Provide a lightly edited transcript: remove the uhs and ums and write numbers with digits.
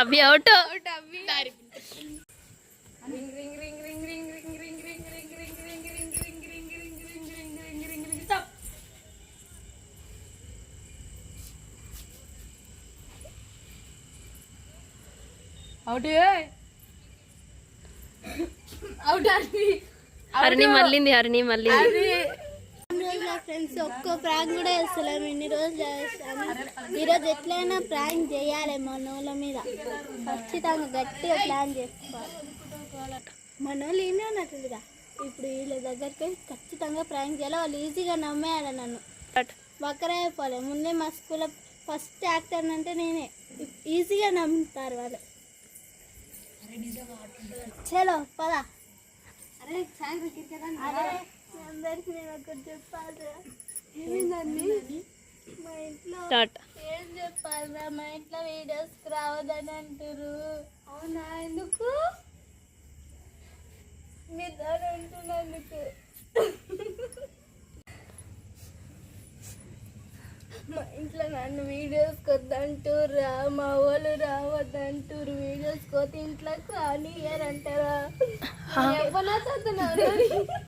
అవి అవుట్. హరిణి మళ్ళీంది, హరిణి మళ్ళీ. ఫ్రెండ్స్ ఒక్క ప్రాంక్ కూడా వేస్తలేము ఇన్ని రోజులు చేస్తాము. ఈరోజు ఎట్లయినా ప్రాంక్ చేయాలి మనోళ్ళ మీద, ఖచ్చితంగా గట్టిగా ప్లాన్ చేసుకోవాలి. మనోళ్ళు ఏమే ఉన్నట్టుందిగా, ఇప్పుడు వీళ్ళ దగ్గరికి ఖచ్చితంగా ప్రాంక్ చేయాలి. వాళ్ళు ఈజీగా నమ్మేయాలి నన్ను, బక్కరైపోలే. ముందే మా స్కూల్లో ఫస్ట్ యాక్టర్ అంటే నేనే, ఈజీగా నమ్ముతారు వాళ్ళు. చలో పద. అరే అందరికి నేను ఒకటి చెప్పాలి. ఏమైందండి మా ఇంట్లో ఏం చెప్పాలిరా, మా ఇంట్లో వీడియోస్కి రావద్దని అంటారు. అవునా, ఎందుకు? మీ దాని అంటున్నందుకు. మా ఇంట్లో నన్ను వీడియోస్కి వద్దంటురా, మా వాళ్ళు రావద్దంటారు. వీడియోస్కి పోతే ఇంట్లోకి అని అంటారా?